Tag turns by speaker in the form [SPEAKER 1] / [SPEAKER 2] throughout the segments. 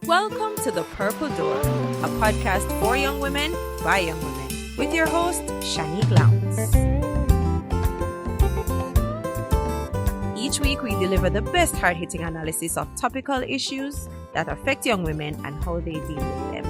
[SPEAKER 1] Welcome to The Purple Door, a podcast for young women by young women, with your host, Shanique Lowndes. Each week, we deliver the best hard-hitting analysis of topical issues that affect young women and how they deal with them.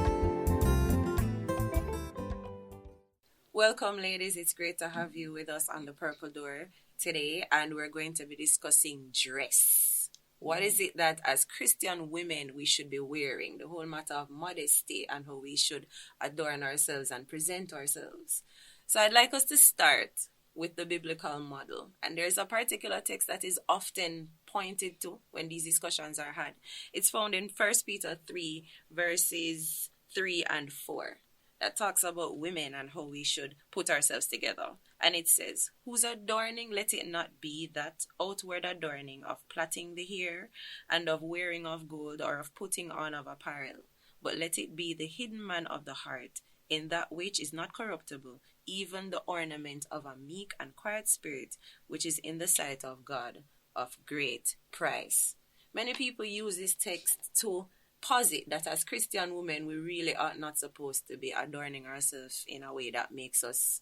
[SPEAKER 1] Welcome, ladies. It's great to have you with us on The Purple Door today, and we're going to be discussing dress. What is it that as Christian women we should be wearing? The whole matter of modesty and how we should adorn ourselves and present ourselves. So I'd like us to start with the biblical model. And there's a particular text that is often pointed to when these discussions are had. It's found in 1 Peter 3, verses 3 and 4. That talks about women and how we should put ourselves together. And it says, whose adorning let it not be that outward adorning of plaiting the hair and of wearing of gold or of putting on of apparel, but let it be the hidden man of the heart, in that which is not corruptible, even the ornament of a meek and quiet spirit, which is in the sight of God of great price. Many people use this text to posit that as Christian women, we really are not supposed to be adorning ourselves in a way that makes us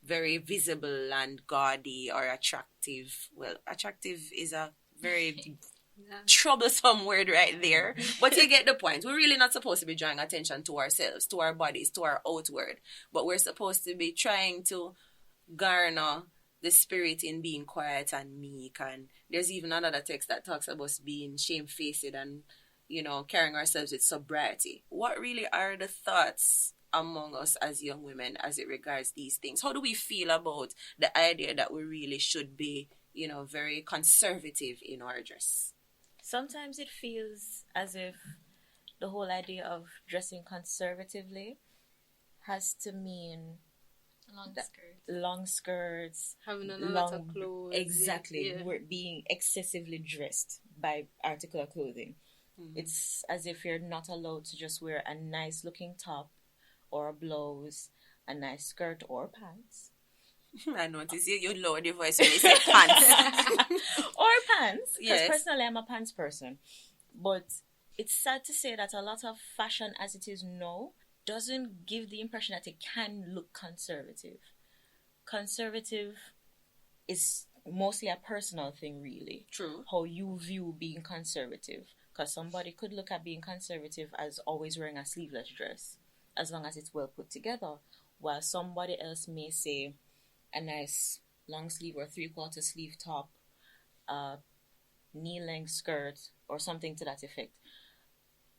[SPEAKER 1] very visible and gaudy or attractive. Well, attractive is a very troublesome word right there, but you get the point. We're really not supposed to be drawing attention to ourselves, to our bodies, to our outward, but we're supposed to be trying to garner the spirit in being quiet and meek. And there's even another text that talks about us being shamefaced and carrying ourselves with sobriety. What really are the thoughts among us as young women as it regards these things? How do we feel about the idea that we really should be, very conservative in our dress?
[SPEAKER 2] Sometimes it feels as if the whole idea of dressing conservatively has to mean long skirts,
[SPEAKER 3] having a lot of clothes.
[SPEAKER 2] Exactly.
[SPEAKER 3] Yeah.
[SPEAKER 2] We're being excessively dressed by article clothing. Mm-hmm. It's as if you're not allowed to just wear a nice looking top or a blouse, a nice skirt or pants.
[SPEAKER 1] I notice you lowered your voice when you said pants.
[SPEAKER 2] Or pants, because
[SPEAKER 1] yes.
[SPEAKER 2] Personally I'm a pants person. But it's sad to say that a lot of fashion as it is now doesn't give the impression that it can look conservative. Conservative is mostly a personal thing, really.
[SPEAKER 1] True.
[SPEAKER 2] How you view being conservative. Because somebody could look at being conservative as always wearing a sleeveless dress, as long as it's well put together, while somebody else may say a nice long sleeve or 3/4 sleeve top, knee-length skirt, or something to that effect.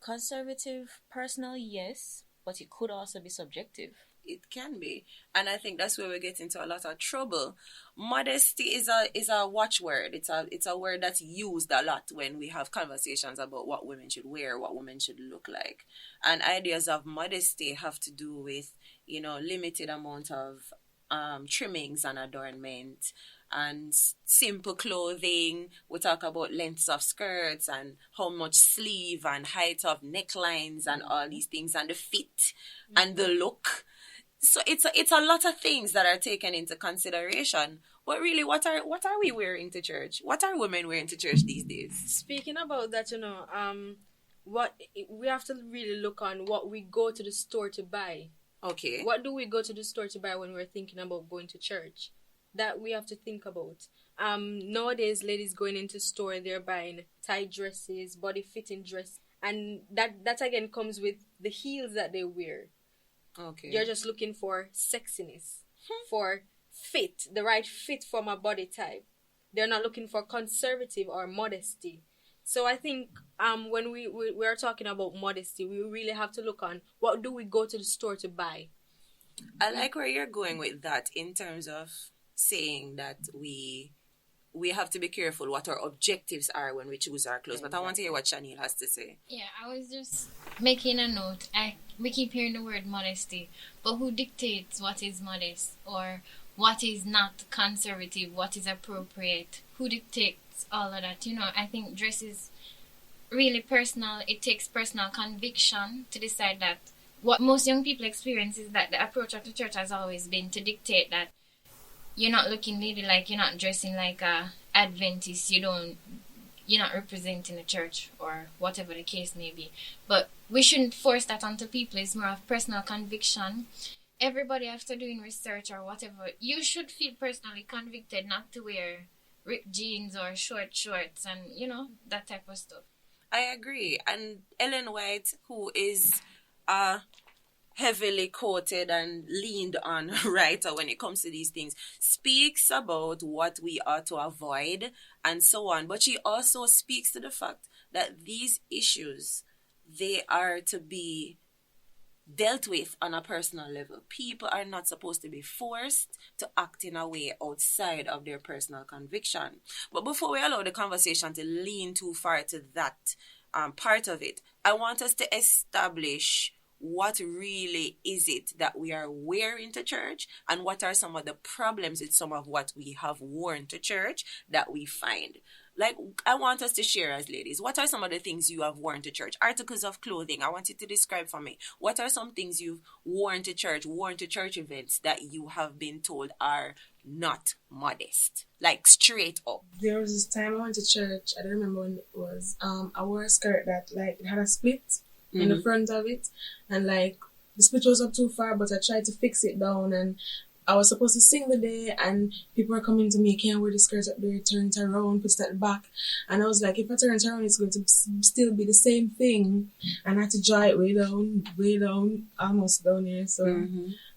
[SPEAKER 2] Conservative, personal, yes, but it could also be subjective.
[SPEAKER 1] It can be, and I think that's where we get into a lot of trouble. Modesty is a watchword. It's a word that's used a lot when we have conversations about what women should wear, what women should look like, and ideas of modesty have to do with limited amount of trimmings and adornment and simple clothing. We talk about lengths of skirts and how much sleeve and height of necklines and all these things and the fit and the look. So it's a lot of things that are taken into consideration. But really, what are we wearing to church? What are women wearing to church these days?
[SPEAKER 3] Speaking about that, what we have to really look on what we go to the store to buy.
[SPEAKER 1] Okay.
[SPEAKER 3] What do we go to the store to buy when we're thinking about going to church? That we have to think about. Nowadays, ladies going into store, they're buying tight dresses, body fitting dress, and that again comes with the heels that they wear.
[SPEAKER 1] Okay.
[SPEAKER 3] You're just looking for sexiness, for fit, the right fit for my body type. They're not looking for conservative or modesty. So I think when we are talking about modesty, we really have to look on what do we go to the store to buy.
[SPEAKER 1] I like where you're going with that in terms of saying that we have to be careful what our objectives are when we choose our clothes. But I want to hear what Chanel has to say.
[SPEAKER 4] Yeah, I was just making a note. We keep hearing the word modesty, but who dictates what is modest or what is not conservative, what is appropriate? Who dictates all of that? I think dress is really personal. It takes personal conviction to decide that. What most young people experience is that the approach of the church has always been to dictate that you're not looking ladylike, you're not dressing like a Adventist, you don't you're not representing the church or whatever the case may be. But we shouldn't force that onto people. It's more of personal conviction. Everybody, after doing research or whatever, you should feel personally convicted not to wear ripped jeans or short shorts and, that type of stuff.
[SPEAKER 1] I agree. And Ellen White, who is heavily quoted and leaned on writer when it comes to these things, speaks about what we are to avoid and so on. But she also speaks to the fact that these issues, they are to be dealt with on a personal level. People are not supposed to be forced to act in a way outside of their personal conviction. But before we allow the conversation to lean too far to that part of it, I want us to establish what really is it that we are wearing to church, and what are some of the problems with some of what we have worn to church that we find. Like, I want us to share as ladies, what are some of the things you have worn to church? Articles of clothing, I want you to describe for me. What are some things you've worn to church events that you have been told are not modest? Like, straight up.
[SPEAKER 5] There was this time I went to church, I don't remember when it was, I wore a skirt that, like, it had a split in the front of it, and, like, the split was up too far, but I tried to fix it down, and I was supposed to sing the day, and people were coming to me, can't wear the skirt up there, turn it around, put it at the back. And I was like, if I turn it around, it's going to still be the same thing. And I had to draw it way down, almost down here. So,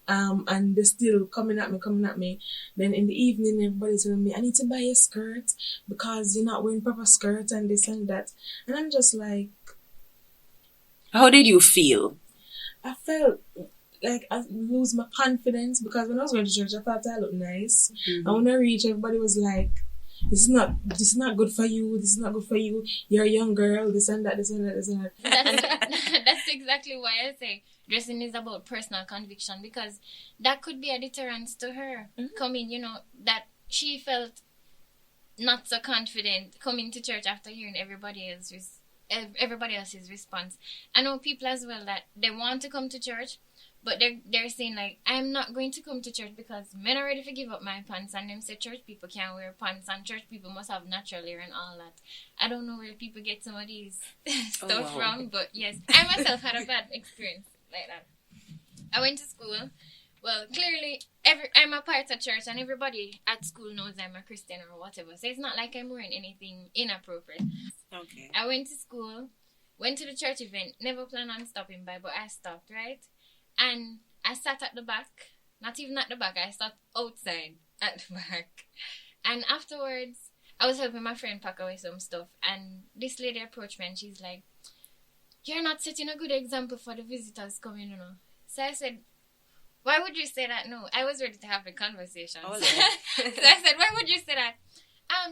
[SPEAKER 5] and they're still coming at me. Then in the evening, everybody's telling me, I need to buy a skirt because you're not wearing proper skirt and this and that. And I'm just like...
[SPEAKER 1] How did you feel?
[SPEAKER 5] I felt like I lose my confidence, because when I was going to church, I thought I looked nice. And when I reached, everybody was like, this is not good for you. This is not good for you. You're a young girl. This and that.
[SPEAKER 4] That's exactly why I say dressing is about personal conviction, because that could be a deterrent to her coming, that she felt not so confident coming to church after hearing everybody else's response. I know people as well that they want to come to church, but they're saying, like, I'm not going to come to church because men are ready to give up my pants, and them say church people can't wear pants, and church people must have natural hair and all that. I don't know where people get some of these stuff from, but yes, I myself had a bad experience like that. I went to school. Well, clearly, I'm a part of church, and everybody at school knows I'm a Christian or whatever, so it's not like I'm wearing anything inappropriate.
[SPEAKER 1] Okay.
[SPEAKER 4] I went to school, went to the church event, never planned on stopping by, but I stopped, right? And I sat at the back, not even at the back, I sat outside at the back. And afterwards, I was helping my friend pack away some stuff, and this lady approached me and she's like, you're not setting a good example for the visitors coming, So I said, why would you say that? No, I was ready to have a conversation.
[SPEAKER 1] Oh,
[SPEAKER 4] so I said, why would you say that?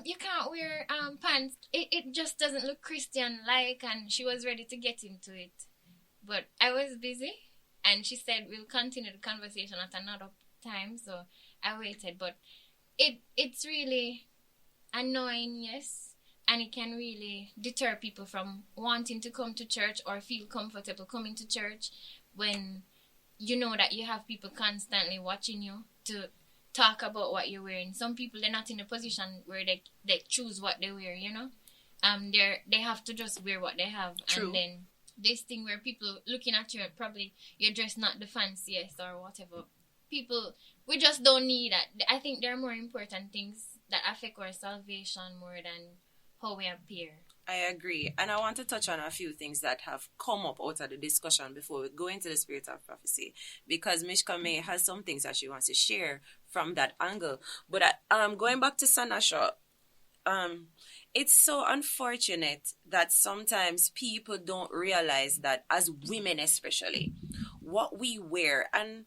[SPEAKER 4] You can't wear pants. It just doesn't look Christian-like, and she was ready to get into it. But I was busy. And she said, we'll continue the conversation at another time. So I waited. But it's really annoying, yes. And it can really deter people from wanting to come to church or feel comfortable coming to church when you know that you have people constantly watching you to talk about what you're wearing. Some people, they're not in a position where they choose what they wear, They have to just wear what they have.
[SPEAKER 1] True.
[SPEAKER 4] And then this thing where people looking at you and probably you're dressed not the fanciest or whatever. People, we just don't need that. I think there are more important things that affect our salvation more than how we appear.
[SPEAKER 1] I agree. And I want to touch on a few things that have come up out of the discussion before we go into the spirit of prophecy, because Mishka May has some things that she wants to share from that angle. But going back to Sanasha, it's so unfortunate that sometimes people don't realize that, as women especially, what we wear, and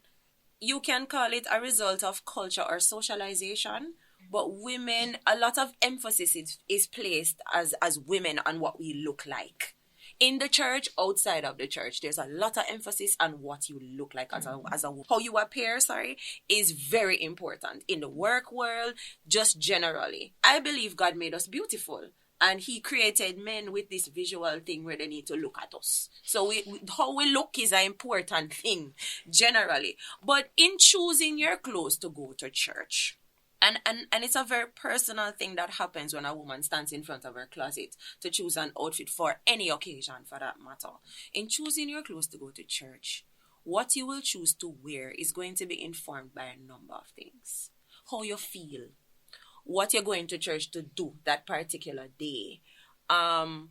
[SPEAKER 1] you can call it a result of culture or socialization, but women, a lot of emphasis is placed as women on what we look like. In the church, outside of the church, there's a lot of emphasis on what you look like as a how you appear, is very important. In the work world, just generally. I believe God made us beautiful. And he created men with this visual thing where they need to look at us. So how we look is an important thing, generally. But in choosing your clothes to go to church, And it's a very personal thing that happens when a woman stands in front of her closet to choose an outfit for any occasion for that matter. In choosing your clothes to go to church, what you will choose to wear is going to be informed by a number of things. How you feel, what you're going to church to do that particular day, how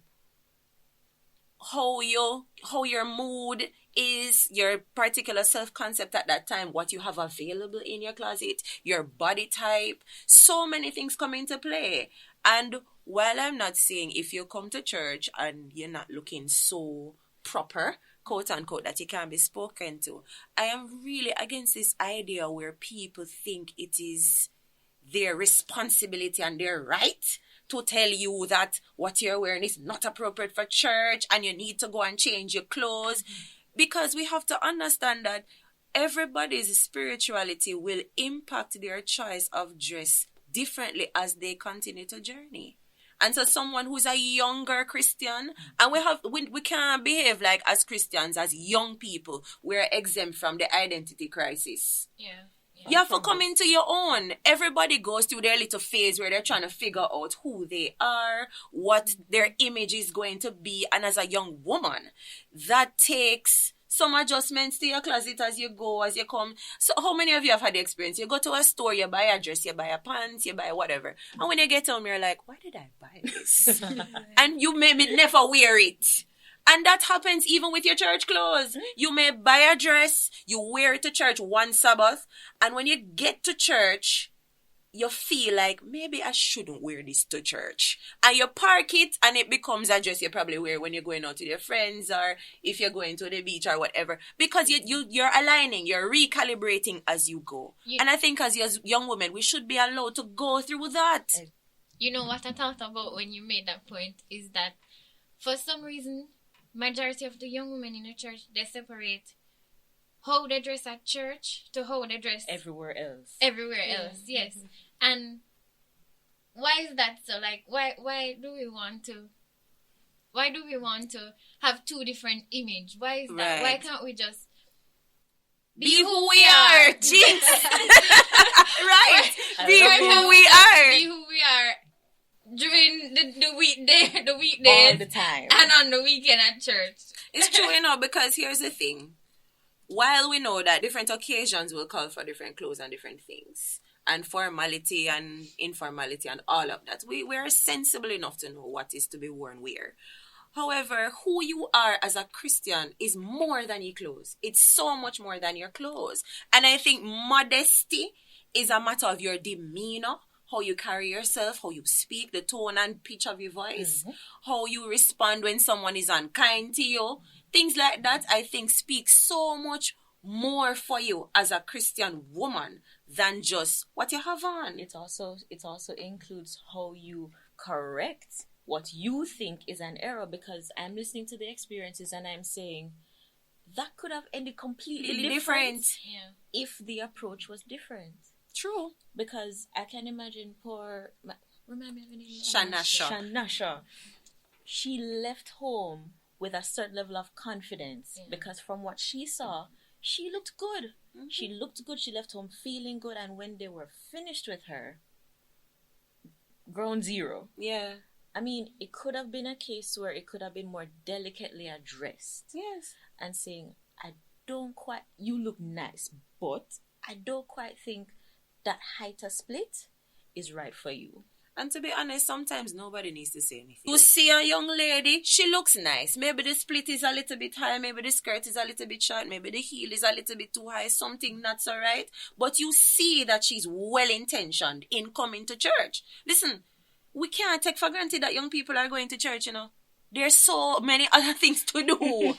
[SPEAKER 1] your mood is, your particular self-concept at that time, what you have available in your closet, your body type. So many things come into play. And while I'm not saying if you come to church and you're not looking so proper, quote unquote, that you can be spoken to, I am really against this idea where people think it is their responsibility and their right to tell you that what you're wearing is not appropriate for church and you need to go and change your clothes. Because we have to understand that everybody's spirituality will impact their choice of dress differently as they continue to journey. And so someone who's a younger Christian, and we can't behave like as Christians, as young people, we're exempt from the identity crisis.
[SPEAKER 4] Yeah.
[SPEAKER 1] You have to come into your own. Everybody goes through their little phase where they're trying to figure out who they are, what their image is going to be. And as a young woman, that takes some adjustments to your closet as you go, as you come. So how many of you have had the experience? You go to a store, you buy a dress, you buy a pants, you buy whatever. And when you get home, you're like, why did I buy this? And you maybe never wear it. And that happens even with your church clothes. You may buy a dress, you wear it to church one Sabbath, and when you get to church, you feel like, maybe I shouldn't wear this to church. And you park it, and it becomes a dress you probably wear when you're going out with your friends, or if you're going to the beach or whatever. Because you're aligning, you're recalibrating as you go. And I think as young women, we should be allowed to go through that.
[SPEAKER 4] You know what I thought about when you made that point is that for some reason, majority of the young women in the church, they separate how they dress at church to how they dress
[SPEAKER 2] everywhere else.
[SPEAKER 4] Yes. And why is that so? Like, why do we want to have two different image? Why is that?
[SPEAKER 1] Right.
[SPEAKER 4] Why can't we just
[SPEAKER 1] be who we are? Jinx. Right. Be who we are.
[SPEAKER 4] Be who we are. During the weekdays,
[SPEAKER 2] all the time,
[SPEAKER 4] and on the weekend at church.
[SPEAKER 1] It's true, because here's the thing. While we know that different occasions will call for different clothes and different things, and formality and informality and all of that, we are sensible enough to know what is to be worn where. However, who you are as a Christian is more than your clothes. It's so much more than your clothes. And I think modesty is a matter of your demeanor, how you carry yourself, how you speak, the tone and pitch of your voice, how you respond when someone is unkind to you. Things like that, I think, speak so much more for you as a Christian woman than just what you have on.
[SPEAKER 2] It also includes how you correct what you think is an error, because I'm listening to the experiences and I'm saying that could have ended completely different if the approach was different.
[SPEAKER 1] True.
[SPEAKER 2] Because I can imagine remind me of her name?
[SPEAKER 1] Shanasha.
[SPEAKER 2] She left home with a certain level of confidence because from what she saw, she looked good. Mm-hmm. She looked good. She left home feeling good. And when they were finished with her, ground zero.
[SPEAKER 1] Yeah.
[SPEAKER 2] I mean, it could have been a case where it could have been more delicately addressed.
[SPEAKER 1] Yes.
[SPEAKER 2] And saying, you look nice, but I don't quite think that height split is right for you.
[SPEAKER 1] And to be honest, sometimes nobody needs to say anything. You see a young lady, she looks nice. Maybe the split is a little bit high, maybe the skirt is a little bit short, maybe the heel is a little bit too high, something not so right. But you see that she's well-intentioned in coming to church. Listen, we can't take for granted that young people are going to church, There's so many other things to do.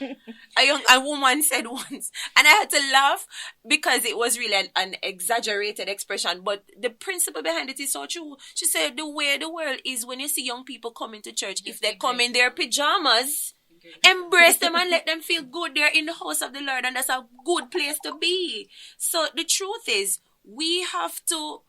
[SPEAKER 1] A woman said once, and I had to laugh because it was really an exaggerated expression, but the principle behind it is so true. She said the way the world is when you see young people coming to church, if they come in their pajamas, embrace them and let them feel good. They're in the house of the Lord, and that's a good place to be. So the truth is, we have to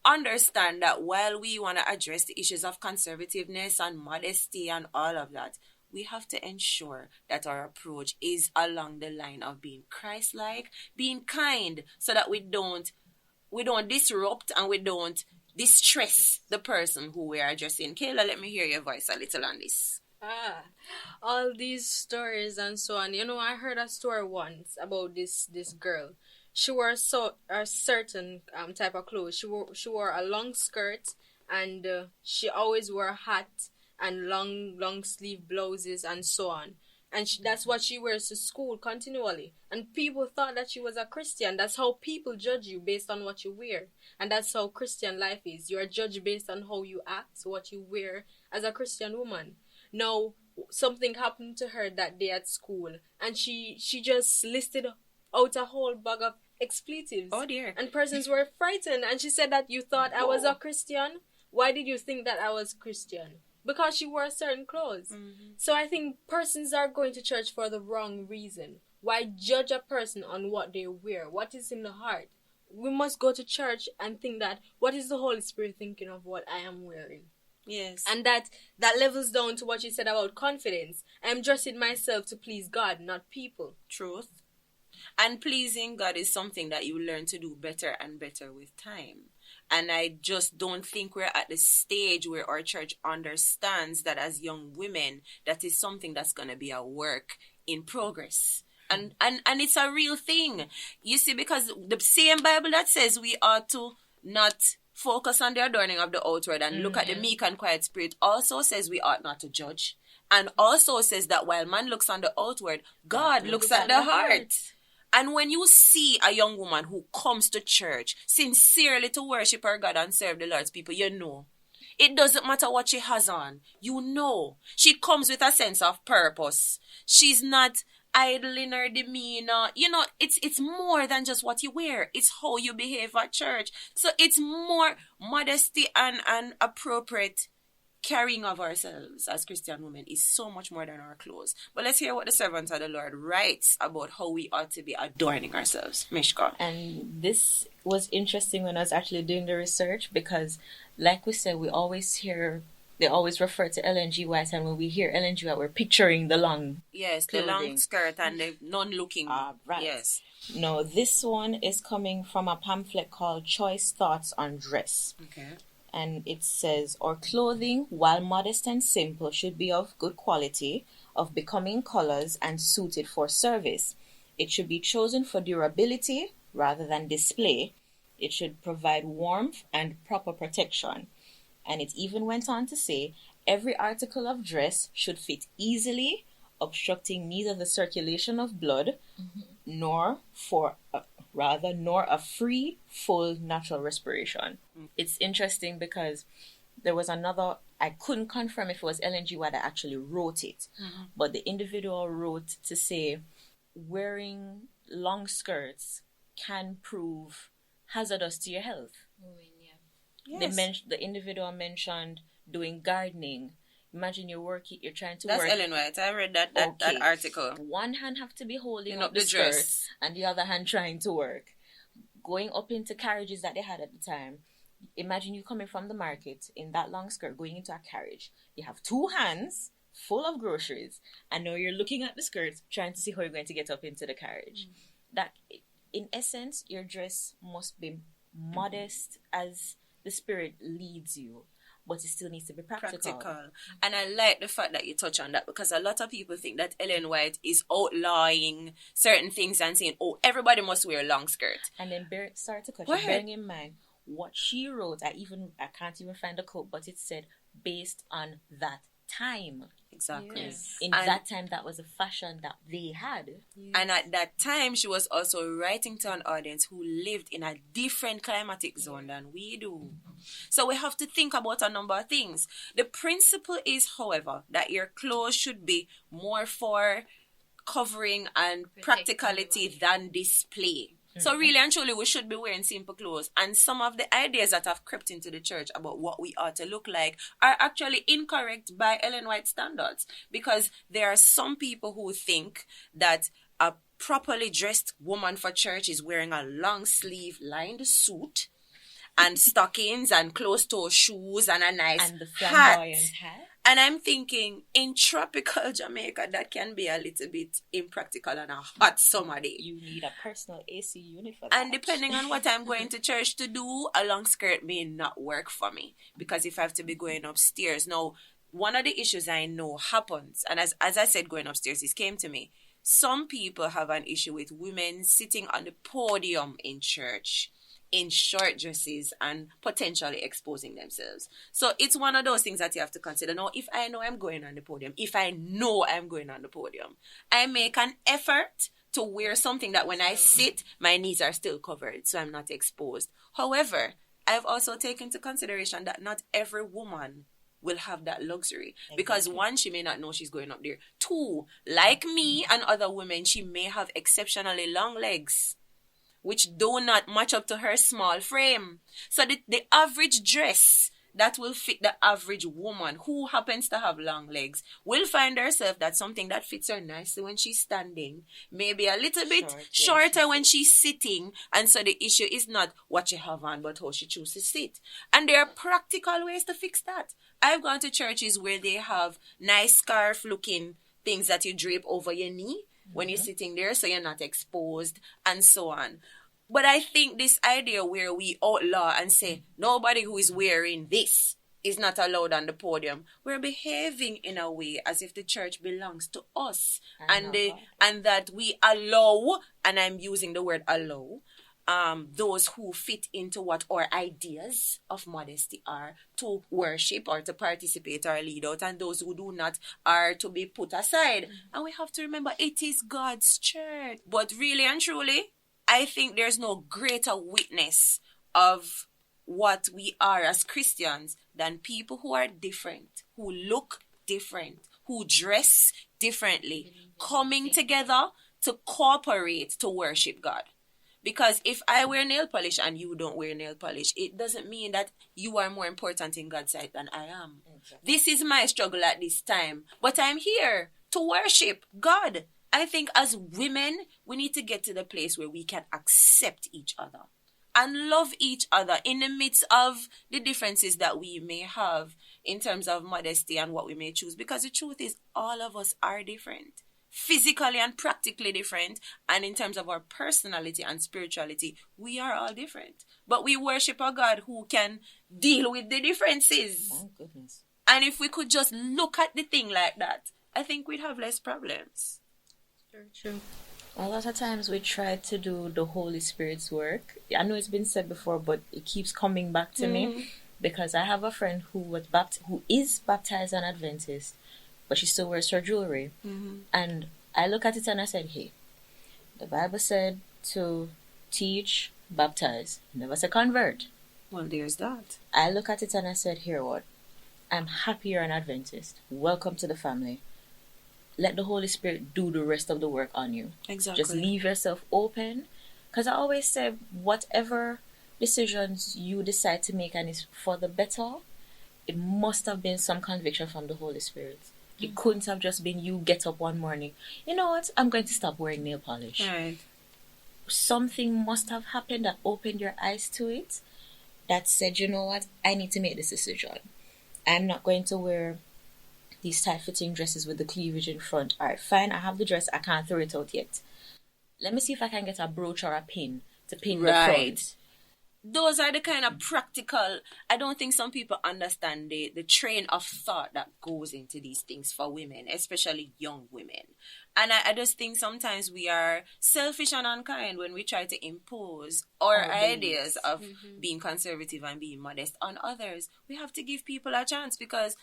[SPEAKER 1] understand that while we want to address the issues of conservativeness and modesty and all of that, we have to ensure that our approach is along the line of being Christ-like, being kind, so that we don't disrupt and we don't distress the person who we are addressing. Kayla, let me hear your voice a little on this.
[SPEAKER 3] All these stories and so on. I heard a story once about this girl. She wore a certain type of clothes. She wore a long skirt, and she always wore a hat and long sleeve blouses and so on. And that's what she wears to school continually. And people thought that she was a Christian. That's how people judge you, based on what you wear. And that's how Christian life is. You are judged based on how you act, what you wear as a Christian woman. Now, something happened to her that day at school, and she just listed out a whole bag of expletives.
[SPEAKER 1] Oh dear.
[SPEAKER 3] And persons were frightened, and she said that, you thought I was a Christian? Why did you think that I was Christian? Because she wore certain clothes. Mm-hmm. So I think persons are going to church for the wrong reason. Why judge a person on what they wear? What is in the heart? We must go to church and think that, what is the Holy Spirit thinking of what I am wearing?
[SPEAKER 1] Yes.
[SPEAKER 3] And that levels down to what you said about confidence. I'm dressing myself to please God, not people.
[SPEAKER 1] Truth. And pleasing God is something that you learn to do better and better with time. And I just don't think we're at the stage where our church understands that as young women, that is something that's going to be a work in progress. And it's a real thing. You see, because the same Bible that says we ought to not focus on the adorning of the outward and look at the meek and quiet spirit also says we ought not to judge. And also says that while man looks on the outward, God looks at the heart. And when you see a young woman who comes to church sincerely to worship her God and serve the Lord's people, you know. It doesn't matter what she has on. You know. She comes with a sense of purpose. She's not idle in her demeanor. You know, it's more than just what you wear. It's how you behave at church. So it's more modesty and appropriate carrying of ourselves as Christian women is so much more than our clothes. But let's hear what the servant of the Lord writes about how we ought to be adorning ourselves. Mishka.
[SPEAKER 2] And this was interesting when I was actually doing the research, because like we said, they always refer to Ellen G. White, and when we hear Ellen G. White, we're picturing the long clothing.
[SPEAKER 1] The long skirt and the non-looking.
[SPEAKER 2] Right.
[SPEAKER 1] Yes.
[SPEAKER 2] No, this one is coming from a pamphlet called Choice Thoughts on Dress.
[SPEAKER 1] Okay.
[SPEAKER 2] And it says, our clothing, while modest and simple, should be of good quality, of becoming colors, and suited for service. It should be chosen for durability rather than display. It should provide warmth and proper protection. And it even went on to say, every article of dress should fit easily, obstructing neither the circulation of blood, nor a free, full, natural respiration. It's interesting because there was another, I couldn't confirm if it was Ellen G. White that actually wrote it, but the individual wrote to say, wearing long skirts can prove hazardous to your health.
[SPEAKER 1] Yes.
[SPEAKER 2] The individual mentioned doing gardening. Imagine you're trying to
[SPEAKER 1] That's
[SPEAKER 2] work.
[SPEAKER 1] Ellen White. I read that article.
[SPEAKER 2] One hand have to be holding up
[SPEAKER 1] the
[SPEAKER 2] the
[SPEAKER 1] dress,
[SPEAKER 2] skirt, and the other hand trying to work. Going up into carriages that they had at the time. Imagine you coming from the market in that long skirt, going into a carriage. You have two hands full of groceries, and now you're looking at the skirt, trying to see how you're going to get up into the carriage. That, in essence, your dress must be modest as the Spirit leads you, but it still needs to be practical.
[SPEAKER 1] And I like the fact that you touch on that, because a lot of people think that Ellen White is outlawing certain things and saying, oh, everybody must wear a long skirt.
[SPEAKER 2] And then, bearing in mind what she wrote, I can't even find the quote, but it said, based on that time.
[SPEAKER 1] Exactly.
[SPEAKER 2] Yes. In that time, that was a fashion that they had.
[SPEAKER 1] Yes. And at that time, she was also writing to an audience who lived in a different climatic zone than we do. So we have to think about a number of things. The principle is, however, that your clothes should be more for covering and practicality than display. So really and truly, we should be wearing simple clothes. And some of the ideas that have crept into the church about what we ought to look like are actually incorrect by Ellen White standards. Because there are some people who think that a properly dressed woman for church is wearing a long sleeve lined suit and stockings and closed toe shoes and a nice
[SPEAKER 2] and the flamboyant hat.
[SPEAKER 1] And I'm thinking, in tropical Jamaica, that can be a little bit impractical on a hot summer day.
[SPEAKER 2] You need a personal AC unit for that.
[SPEAKER 1] And depending on what I'm going to church to do, a long skirt may not work for me. Because if I have to be going upstairs. Now, one of the issues I know happens, and as I said, going upstairs, this came to me. Some people have an issue with women sitting on the podium in church in short dresses and potentially exposing themselves. So it's one of those things that you have to consider. Now, if I know I'm going on the podium, I make an effort to wear something that when I sit, my knees are still covered, so I'm not exposed. However, I've also taken into consideration that not every woman will have that luxury. Exactly. Because one, she may not know she's going up there. Two, like me and other women, she may have exceptionally long legs, which do not match up to her small frame. So the average dress that will fit the average woman who happens to have long legs will find herself that something that fits her nicely when she's standing, maybe a little bit shorter when she's sitting. And so the issue is not what she have on, but how she chooses to sit. And there are practical ways to fix that. I've gone to churches where they have nice scarf-looking things that you drape over your knee when you're sitting there, so you're not exposed, and so on. But I think this idea where we outlaw and say nobody who is wearing this is not allowed on the podium, we're behaving in a way as if the church belongs to us, and that we allow, and I'm using the word allow, those who fit into what our ideas of modesty are to worship or to participate or lead out, and those who do not are to be put aside. And we have to remember it is God's church. But really and truly, I think there's no greater witness of what we are as Christians than people who are different, who look different, who dress differently, coming together to cooperate to worship God. Because if I wear nail polish and you don't wear nail polish, it doesn't mean that you are more important in God's sight than I am. Exactly. This is my struggle at this time, but I'm here to worship God. I think as women, we need to get to the place where we can accept each other and love each other in the midst of the differences that we may have in terms of modesty and what we may choose. Because the truth is, all of us are different. Physically and practically different, and in terms of our personality and spirituality, we are all different. But we worship a God who can deal with the differences.
[SPEAKER 2] Oh, goodness.
[SPEAKER 1] And if we could just look at the thing like that, I think we'd have less problems.
[SPEAKER 3] Very true.
[SPEAKER 2] A lot of times we try to do the Holy Spirit's work. I know it's been said before, but it keeps coming back to me, because I have a friend who is baptized an Adventist, but she still wears her jewelry. And I look at it and I said, hey, the Bible said to teach, baptize, never say convert.
[SPEAKER 1] Well, there's that.
[SPEAKER 2] I look at it and I said, here what? I'm happy you're an Adventist. Welcome to the family. Let the Holy Spirit do the rest of the work on you.
[SPEAKER 1] Exactly.
[SPEAKER 2] Just leave yourself open. Because I always say, whatever decisions you decide to make and it's for the better, it must have been some conviction from the Holy Spirit. It couldn't have just been you get up one morning, you know what, I'm going to stop wearing nail polish.
[SPEAKER 1] Right.
[SPEAKER 2] Something must have happened that opened your eyes to it, that said, you know what, I need to make this decision. I'm not going to wear these tight-fitting dresses with the cleavage in front. All right, fine, I have the dress, I can't throw it out yet. Let me see if I can get a brooch or a pin to pin the front.
[SPEAKER 1] Those are the kind of practical, I don't think some people understand the train of thought that goes into these things for women, especially young women. And I just think sometimes we are selfish and unkind when we try to impose our ideas of being conservative and being modest on others. We have to give people a chance, because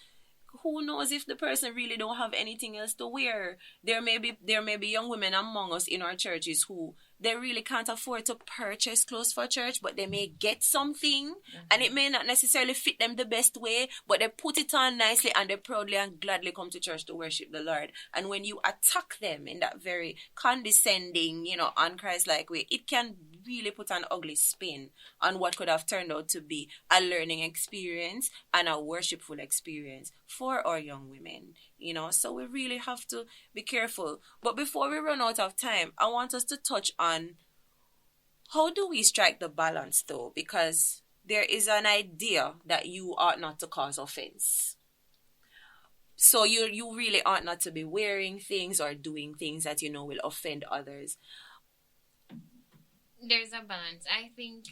[SPEAKER 1] who knows if the person really don't have anything else to wear. There may be young women among us in our churches who they really can't afford to purchase clothes for church, but they may get something, and it may not necessarily fit them the best way, but they put it on nicely and they proudly and gladly come to church to worship the Lord. And when you attack them in that very condescending, un-Christ-like way, it can really put an ugly spin on what could have turned out to be a learning experience and a worshipful experience for our young women. So we really have to be careful. But before we run out of time, I want us to touch on how do we strike the balance, though, because there is an idea that you ought not to cause offense. So you really ought not to be wearing things or doing things that you know will offend others.
[SPEAKER 4] There's a balance. I think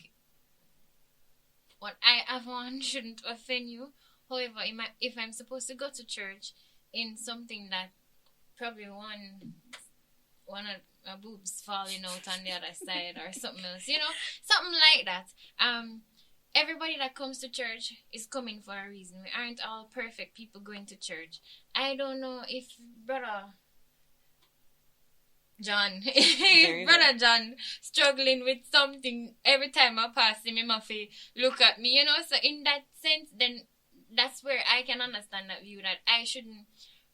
[SPEAKER 4] what I have on shouldn't offend you. However, if I'm supposed to go to church in something that probably one of my boobs falling out on the other side or something else, something like that. Everybody that comes to church is coming for a reason. We aren't all perfect people going to church. I don't know if Brother John struggling with something every time I pass him, he must look at me, So in that sense, then that's where I can understand that view, that I shouldn't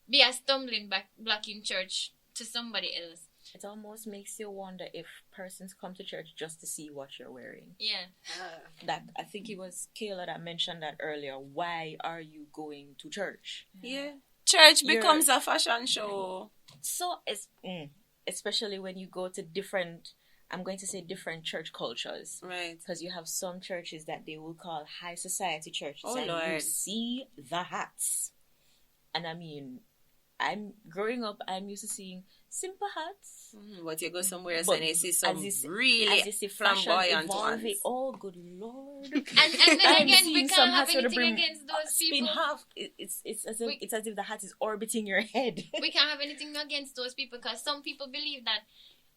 [SPEAKER 4] be a stumbling block in church to somebody else.
[SPEAKER 2] It almost makes you wonder if persons come to church just to see what you're wearing.
[SPEAKER 4] Yeah.
[SPEAKER 2] That I think it was Kayla that mentioned that earlier. Why are you going to church?
[SPEAKER 1] Yeah. Church becomes a fashion show.
[SPEAKER 2] So especially when you go to different church cultures.
[SPEAKER 1] Right.
[SPEAKER 2] Because you have some churches that they will call high society churches.
[SPEAKER 1] Oh,
[SPEAKER 2] and
[SPEAKER 1] Lord.
[SPEAKER 2] you see the hats. And I mean, growing up, I'm used to seeing simple hats.
[SPEAKER 1] But you go somewhere else and you see some
[SPEAKER 2] really
[SPEAKER 1] flamboyant ones.
[SPEAKER 2] Oh, good Lord.
[SPEAKER 4] And then again, we can't have anything against those
[SPEAKER 2] spin
[SPEAKER 4] people.
[SPEAKER 2] half. It's as if the hat is orbiting your head.
[SPEAKER 4] We can't have anything against those people because some people believe that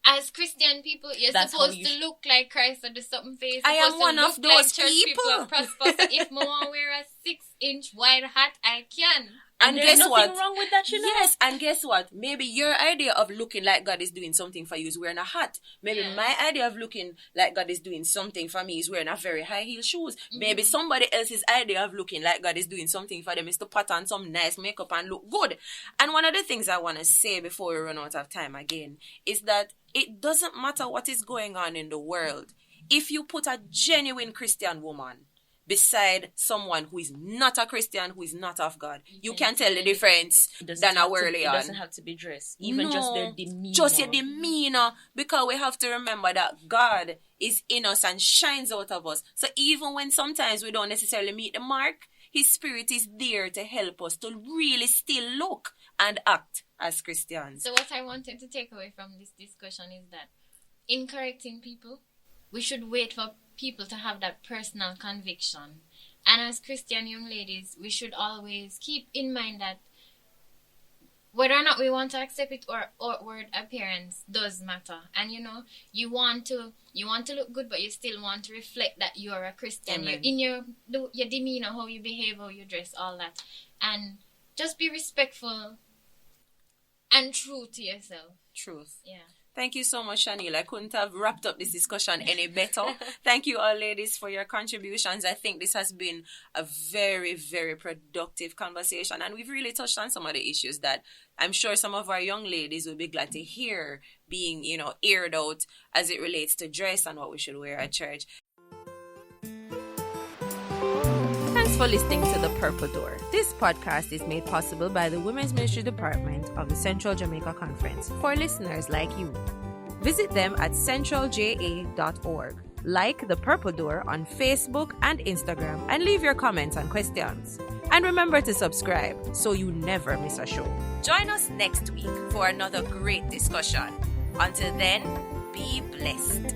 [SPEAKER 4] as Christian people, you're
[SPEAKER 2] That's
[SPEAKER 4] supposed to look like Christ or do something face.
[SPEAKER 1] I am one of those
[SPEAKER 4] church
[SPEAKER 1] people.
[SPEAKER 4] Are prosperous. So if I want to wear a 6-inch wide hat, I can.
[SPEAKER 1] And
[SPEAKER 2] there's
[SPEAKER 1] guess
[SPEAKER 2] nothing
[SPEAKER 1] what?
[SPEAKER 2] wrong with that,
[SPEAKER 1] Yes, and guess what? Maybe your idea of looking like God is doing something for you is wearing a hat. Maybe my idea of looking like God is doing something for me is wearing a very high heel shoes. Maybe somebody else's idea of looking like God is doing something for them is to put on some nice makeup and look good. And one of the things I want to say before we run out of time again is that it doesn't matter what is going on in the world. If you put a genuine Christian woman beside someone who is not a Christian, who is not of God, you can tell the difference than a whirly on.
[SPEAKER 2] It doesn't have to be dressed. Even just their demeanor.
[SPEAKER 1] Just your demeanor. Because we have to remember that God is in us and shines out of us. So even when sometimes we don't necessarily meet the mark, His Spirit is there to help us to really still look and act as Christians.
[SPEAKER 4] So what I wanted to take away from this discussion is that in correcting people, we should wait for people to have that personal conviction. And as Christian young ladies, we should always keep in mind that whether or not we want to accept it or outward appearance does matter. And you want to look good, but you still want to reflect that you're a Christian.
[SPEAKER 1] Amen.
[SPEAKER 4] In your demeanor, how you behave, how you dress, all that. And just be respectful and true to yourself.
[SPEAKER 1] Truth.
[SPEAKER 4] Yeah.
[SPEAKER 1] Thank you so much, Shanil. I couldn't have wrapped up this discussion any better. Thank you all, ladies, for your contributions. I think this has been a very, very productive conversation, and we've really touched on some of the issues that I'm sure some of our young ladies will be glad to hear being, aired out as it relates to dress and what we should wear at church. Thanks for listening to The Purple Door. This podcast is made possible by the Women's Ministry Department of the Central Jamaica Conference for listeners like you. Visit them at centralja.org. Like The Purple Door on Facebook and Instagram and leave your comments and questions. And remember to subscribe so you never miss a show. Join us next week for another great discussion. Until then, be blessed.